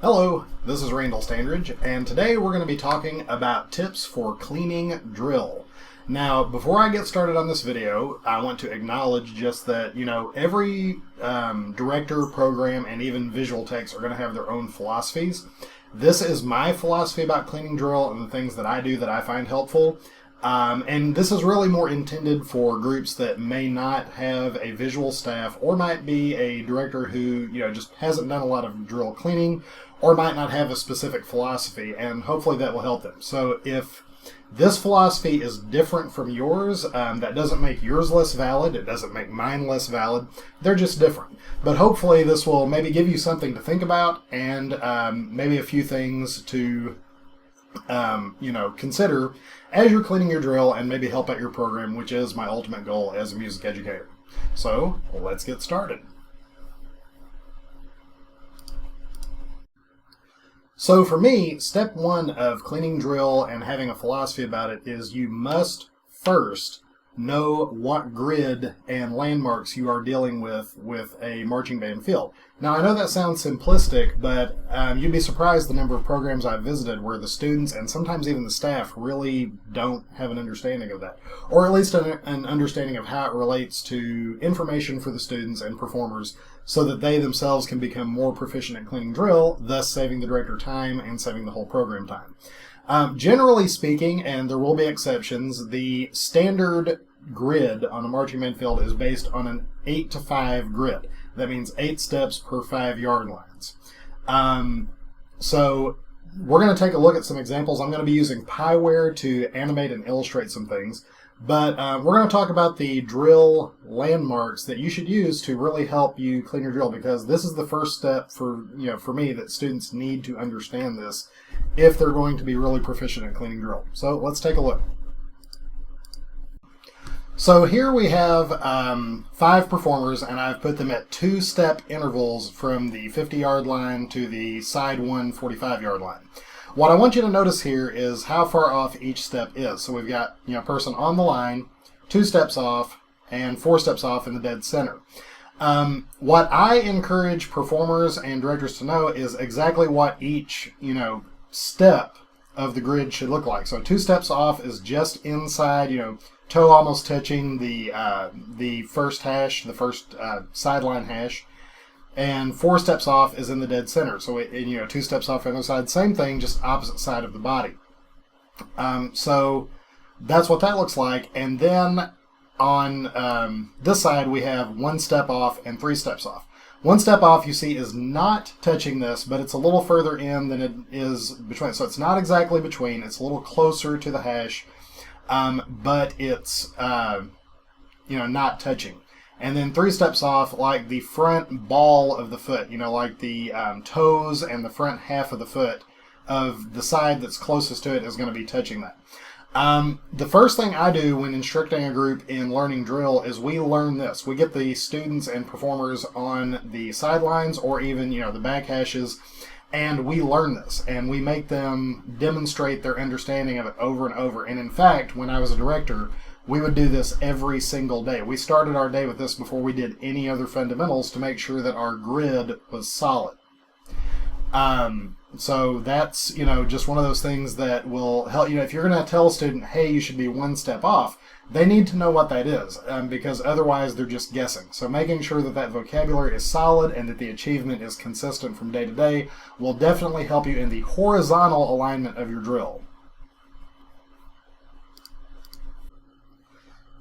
Hello, this is Randall Standridge, and today we're going to be talking about tips for cleaning drill. Now, before I get started on this video, I want to acknowledge just that, every director, program, and even visual techs are going to have their own philosophies. This is my philosophy about cleaning drill and the things that I do that I find helpful. And this is really more intended for groups that may not have a visual staff or might be a director who, just hasn't done a lot of drill cleaning or might not have a specific philosophy, and hopefully that will help them. So if this philosophy is different from yours, that doesn't make yours less valid, it doesn't make mine less valid, they're just different. But hopefully this will maybe give you something to think about and maybe a few things to consider as you're cleaning your drill and maybe help out your program, which is my ultimate goal as a music educator. So let's get started. So for me, step one of cleaning drill and having a philosophy about it is you must first know what grid and landmarks you are dealing with a marching band field. Now, I know that sounds simplistic, but you'd be surprised the number of programs I've visited where the students and sometimes even the staff really don't have an understanding of that, or at least an understanding of how it relates to information for the students and performers so that they themselves can become more proficient at cleaning drill, thus saving the director time and saving the whole program time. Generally speaking, and there will be exceptions, the standard grid on a marching band field is based on an 8-to-5 grid. That means 8 steps per 5 yard lines. So we're going to take a look at some examples. I'm going to be using Pieware to animate and illustrate some things. But we're going to talk about the drill landmarks that you should use to really help you clean your drill, because this is the first step for me that students need to understand this if they're going to be really proficient at cleaning drill. So let's take a look. So here we have 5 performers, and I've put them at 2-step intervals from the 50-yard line to the side 45 yard line. What I want you to notice here is how far off each step is. So we've got person on the line, 2 steps off, and 4 steps off in the dead center. What I encourage performers and directors to know is exactly what each step of the grid should look like. So 2 steps off is just inside, toe almost touching the first hash, the first sideline hash. And 4 steps off is in the dead center. So 2 steps off on the other side, same thing, just opposite side of the body. So that's what that looks like. And then on this side we have 1 step off and 3 steps off. 1 step off, you see, is not touching this, but it's a little further in than it is between. So it's not exactly between. It's a little closer to the hash, but it's not touching. And then 3 steps off, like the front ball of the foot, like the toes and the front half of the foot of the side that's closest to it is going to be touching that. The first thing I do when instructing a group in learning drill is we learn this. We get the students and performers on the sidelines or even, the back hashes, and we learn this, and we make them demonstrate their understanding of it over and over. And in fact, when I was a director, we would do this every single day. We started our day with this before we did any other fundamentals to make sure that our grid was solid. So that's, just one of those things that will help. If you're going to tell a student, hey, you should be 1 step off, they need to know what that is, because otherwise they're just guessing. So making sure that vocabulary is solid and that the achievement is consistent from day to day will definitely help you in the horizontal alignment of your drill.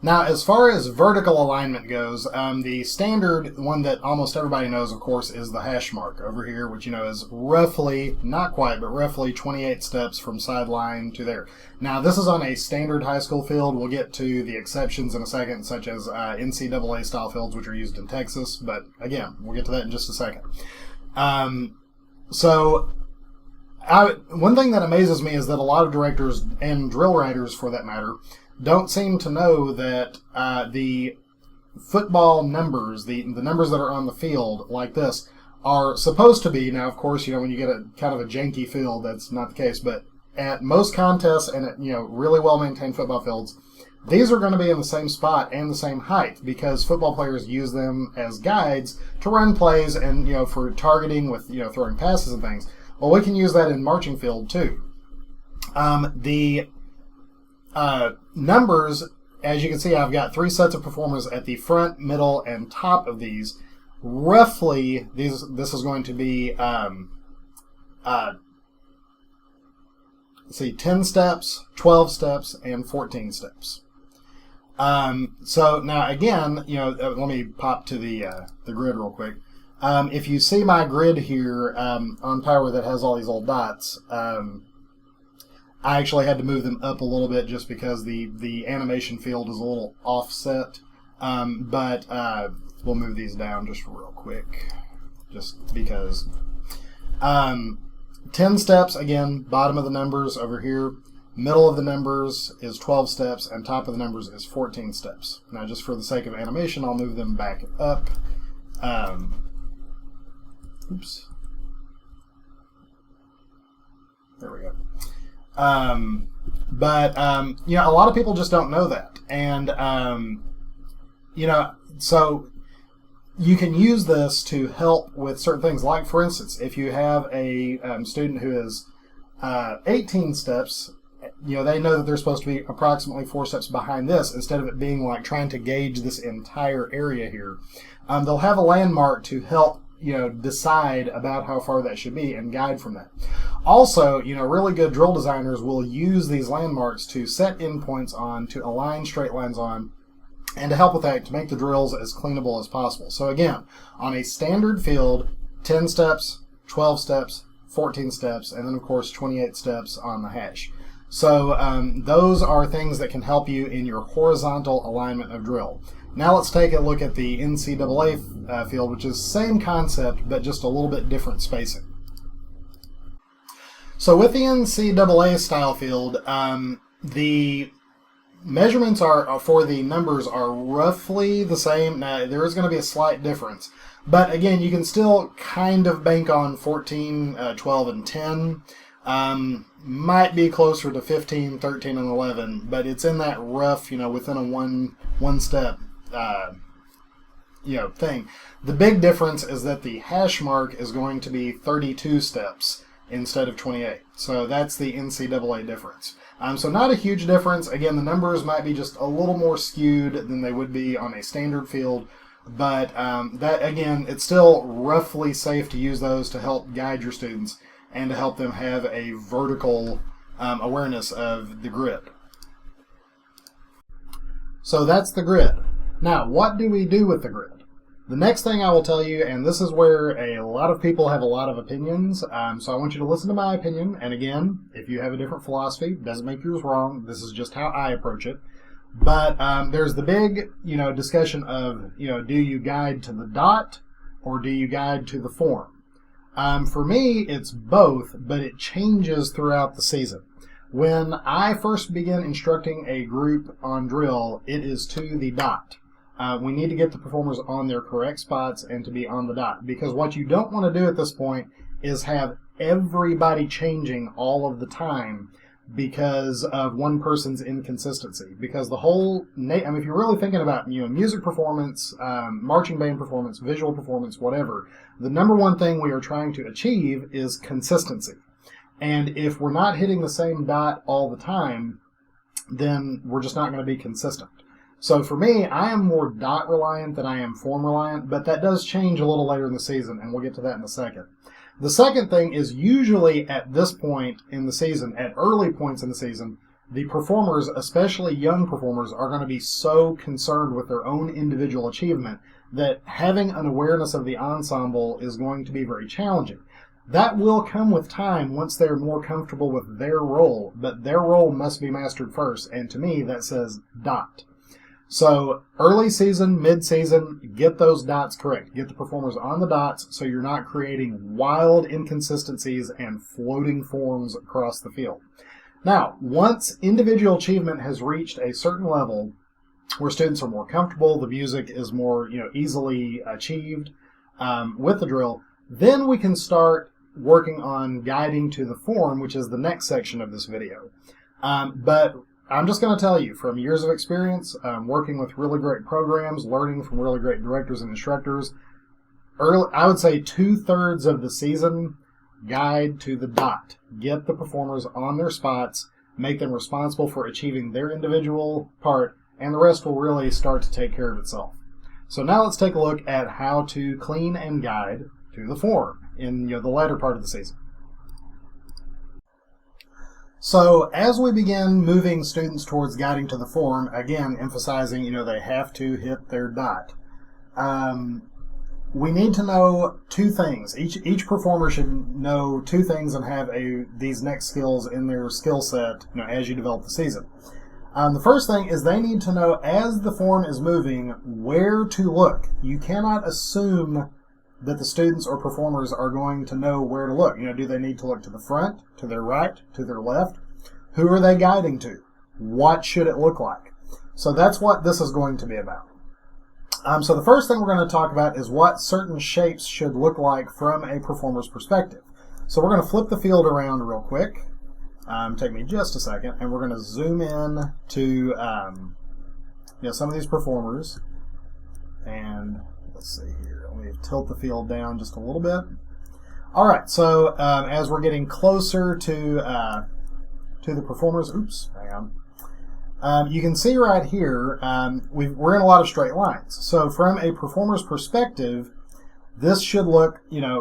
Now, as far as vertical alignment goes, the standard one that almost everybody knows, of course, is the hash mark over here, which, is roughly, not quite, but roughly 28 steps from sideline to there. Now, this is on a standard high school field. We'll get to the exceptions in a second, such as NCAA style fields, which are used in Texas. But again, we'll get to that in just a second. One thing that amazes me is that a lot of directors and drill writers, for that matter, don't seem to know that the football numbers, the numbers that are on the field like this, are supposed to be, now of course, when you get a kind of a janky field, that's not the case, but at most contests and at really well-maintained football fields, these are going to be in the same spot and the same height because football players use them as guides to run plays and for targeting with throwing passes and things. Well, we can use that in marching field too. The numbers, as you can see, I've got 3 sets of performers at the front, middle, and top of these. Roughly, this is going to be 10 steps, 12 steps, and 14 steps. So now again, let me pop to the grid real quick. If you see my grid here on Power that has all these little dots, I actually had to move them up a little bit just because the animation field is a little offset. But we'll move these down just real quick, just because. 10 steps, again, bottom of the numbers over here. Middle of the numbers is 12 steps, and top of the numbers is 14 steps. Now, just for the sake of animation, I'll move them back up. Oops. There we go. But a lot of people just don't know that. And, so you can use this to help with certain things. Like, for instance, if you have a student who is 18 steps, they know that they're supposed to be approximately 4 steps behind this, instead of it being like trying to gauge this entire area here. They'll have a landmark to help decide about how far that should be and guide from that. Also, really good drill designers will use these landmarks to set endpoints on, to align straight lines on, and to help with that, to make the drills as cleanable as possible. So again, on a standard field, 10 steps, 12 steps, 14 steps, and then of course 28 steps on the hash. So those are things that can help you in your horizontal alignment of drill. Now let's take a look at the NCAA field, which is same concept, but just a little bit different spacing. So with the NCAA style field, the measurements for the numbers are roughly the same. Now, there is going to be a slight difference. But again, you can still kind of bank on 14, 12, and 10. Might be closer to 15, 13, and 11, but it's in that rough, within a one step, thing. The big difference is that the hash mark is going to be 32 steps instead of 28. So that's the NCAA difference. So not a huge difference. Again, the numbers might be just a little more skewed than they would be on a standard field, but that, again, it's still roughly safe to use those to help guide your students and to help them have a vertical awareness of the grid. So that's the grid. Now, what do we do with the grid? The next thing I will tell you, and this is where a lot of people have a lot of opinions, so I want you to listen to my opinion, and again, if you have a different philosophy, it doesn't make yours wrong. This is just how I approach it. But there's the big, discussion of, do you guide to the dot or do you guide to the form? For me, it's both, but it changes throughout the season. When I first begin instructing a group on drill, it is to the dot. We need to get the performers on their correct spots and to be on the dot. Because what you don't want to do at this point is have everybody changing all of the time because of one person's inconsistency. Because the whole, if you're really thinking about music performance, marching band performance, visual performance, whatever, the number one thing we are trying to achieve is consistency. And if we're not hitting the same dot all the time, then we're just not going to be consistent. So for me, I am more dot reliant than I am form reliant, but that does change a little later in the season, and we'll get to that in a second. The second thing is usually at this point in the season, at early points in the season, the performers, especially young performers, are going to be so concerned with their own individual achievement that having an awareness of the ensemble is going to be very challenging. That will come with time once they're more comfortable with their role, but their role must be mastered first, and to me that says dot. So early season, mid-season, get those dots correct. Get the performers on the dots so you're not creating wild inconsistencies and floating forms across the field. Now, once individual achievement has reached a certain level where students are more comfortable, the music is more easily achieved with the drill, then we can start working on guiding to the form, which is the next section of this video. But I'm just going to tell you, from years of experience, working with really great programs, learning from really great directors and instructors, I would say 2/3 of the season, guide to the dot. Get the performers on their spots, make them responsible for achieving their individual part, and the rest will really start to take care of itself. So now let's take a look at how to clean and guide to the form in the latter part of the season. So as we begin moving students towards guiding to the form, again emphasizing they have to hit their dot. We need to know two things. Each performer should know two things and have these next skills in their skill set as you develop the season. The first thing is they need to know as the form is moving where to look. You cannot assume that the students or performers are going to know where to look. Do they need to look to the front, to their right, to their left? Who are they guiding to? What should it look like? So that's what this is going to be about. So the first thing we're going to talk about is what certain shapes should look like from a performer's perspective. So we're going to flip the field around real quick. Take me just a second, and we're going to zoom in to some of these performers. And let's see here. Let me tilt the field down just a little bit. All right. So as we're getting closer to the performers, hang on. You can see right here, we're in a lot of straight lines. So from a performer's perspective, this should look,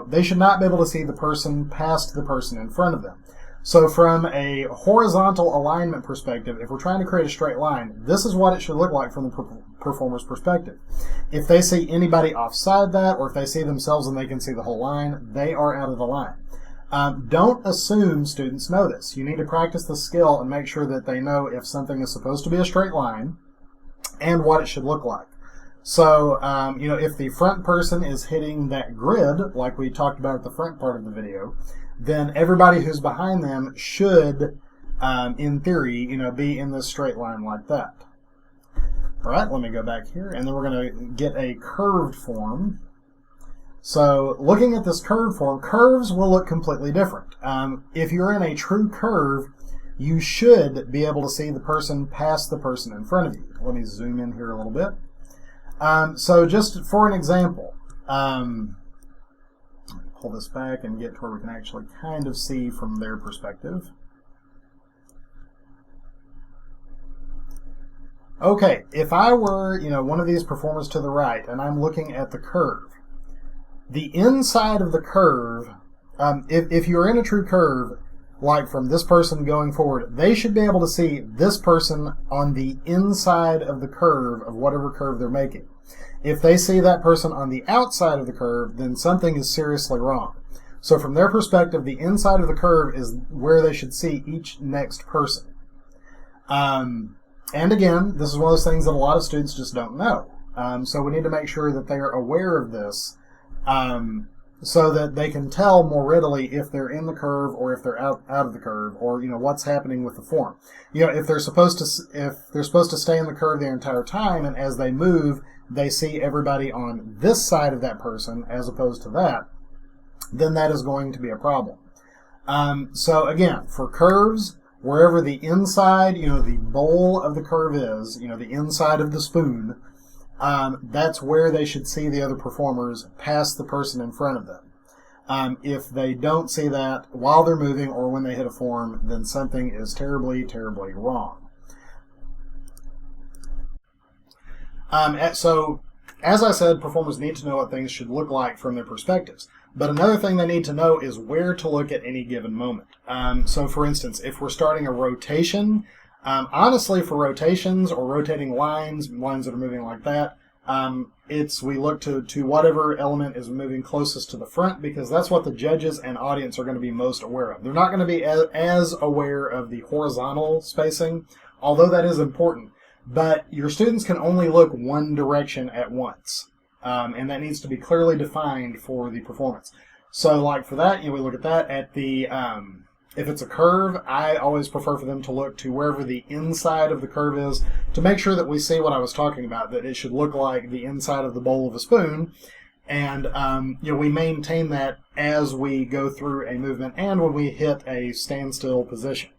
they should not be able to see the person past the person in front of them. So from a horizontal alignment perspective, if we're trying to create a straight line, this is what it should look like from the performer's perspective. If they see anybody offside that, or if they see themselves and they can see the whole line, they are out of the line. Don't assume students know this. You need to practice the skill and make sure that they know if something is supposed to be a straight line and what it should look like. So, if the front person is hitting that grid, like we talked about at the front part of the video, then everybody who's behind them should, in theory, be in this straight line like that. All right, let me go back here, and then we're going to get a curved form. So looking at this curved form, curves will look completely different. If you're in a true curve, you should be able to see the person past the person in front of you. Let me zoom in here a little bit. So just for an example, pull this back and get to where we can actually kind of see from their perspective. Okay, if I were, one of these performers to the right and I'm looking at the curve, the inside of the curve, if you're in a true curve, like from this person going forward, they should be able to see this person on the inside of the curve of whatever curve they're making. If they see that person on the outside of the curve, then something is seriously wrong. So from their perspective, the inside of the curve is where they should see each next person. And again, this is one of those things that a lot of students just don't know. So we need to make sure that they are aware of this, so that they can tell more readily if they're in the curve or if they're out of the curve, or what's happening with the form. If they're supposed to stay in the curve the entire time, and as they move they see everybody on this side of that person as opposed to that, then that is going to be a problem. So again, for curves, wherever the inside, the bowl of the curve is, the inside of the spoon, that's where they should see the other performers past the person in front of them. If they don't see that while they're moving or when they hit a form, then something is terribly, terribly wrong. So, as I said, performers need to know what things should look like from their perspectives. But another thing they need to know is where to look at any given moment. So, for instance, if we're starting a rotation, honestly, for rotations or rotating lines that are moving like that, we look to whatever element is moving closest to the front, because that's what the judges and audience are going to be most aware of. They're not going to be as aware of the horizontal spacing, although that is important. But your students can only look one direction at once, and that needs to be clearly defined for the performance. So, like for that, we look at that at the. If it's a curve, I always prefer for them to look to wherever the inside of the curve is to make sure that we see what I was talking about, that it should look like the inside of the bowl of a spoon. And we maintain that as we go through a movement and when we hit a standstill position.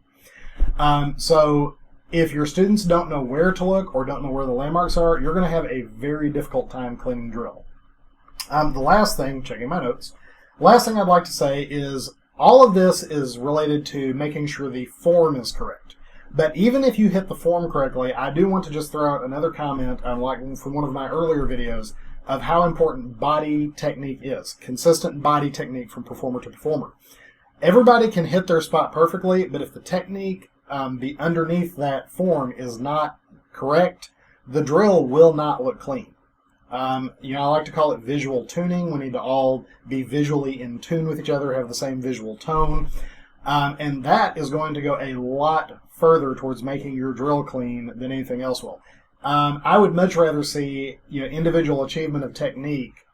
So if your students don't know where to look or don't know where the landmarks are, you're going to have a very difficult time cleaning drill. The last thing, checking my notes, last thing I'd like to say is all of this is related to making sure the form is correct. But even if you hit the form correctly, I do want to just throw out another comment, like from one of my earlier videos, of how important body technique is. Consistent body technique from performer to performer. Everybody can hit their spot perfectly, but if the technique underneath that form is not correct, the drill will not look clean. I like to call it visual tuning. We need to all be visually in tune with each other, have the same visual tone. And that is going to go a lot further towards making your drill clean than anything else will. I would much rather see individual achievement of technique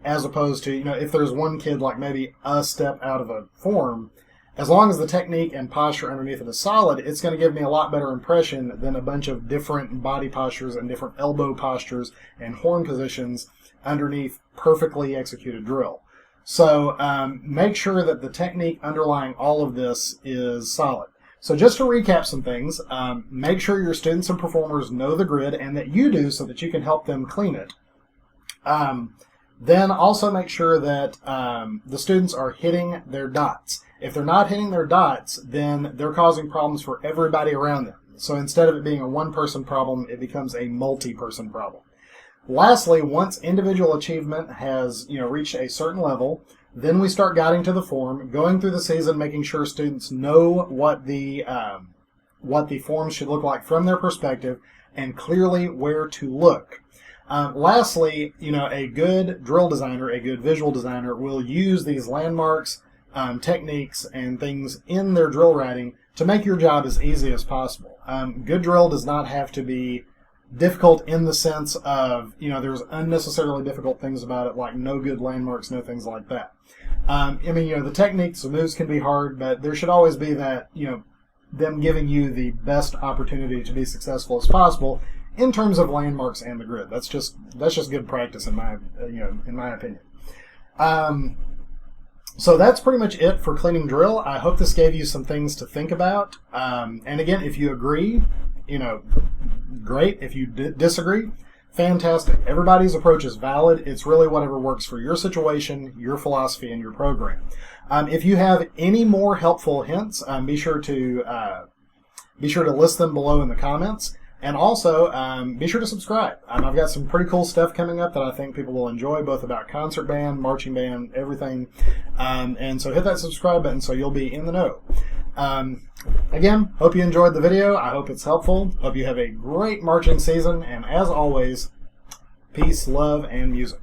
as opposed to, if there's one kid like maybe a step out of a form, as long as the technique and posture underneath it is solid, it's going to give me a lot better impression than a bunch of different body postures and different elbow postures and horn positions underneath perfectly executed drill. So make sure that the technique underlying all of this is solid. So just to recap some things, make sure your students and performers know the grid and that you do so that you can help them clean it. Then also make sure that the students are hitting their dots. If they're not hitting their dots, then they're causing problems for everybody around them. So instead of it being a one-person problem, it becomes a multi-person problem. Lastly, once individual achievement has reached a certain level, then we start guiding to the form, going through the season, making sure students know what the form should look like from their perspective, and clearly where to look. Lastly, a good drill designer, a good visual designer, will use these landmarks, techniques, and things in their drill writing to make your job as easy as possible. Good drill does not have to be difficult in the sense of, there's unnecessarily difficult things about it, like no good landmarks, no things like that. The techniques, the moves can be hard, but there should always be that, them giving you the best opportunity to be successful as possible in terms of landmarks and the grid. That's just good practice in my opinion. So that's pretty much it for cleaning drill. I hope this gave you some things to think about. And again, if you agree, great. If you disagree, fantastic. Everybody's approach is valid. It's really whatever works for your situation, your philosophy, and your program. If you have any more helpful hints, be sure to list them below in the comments. And also, be sure to subscribe. I've got some pretty cool stuff coming up that I think people will enjoy, both about concert band, marching band, everything. And so hit that subscribe button so you'll be in the know. Again, hope you enjoyed the video. I hope it's helpful. Hope you have a great marching season. And as always, peace, love, and music.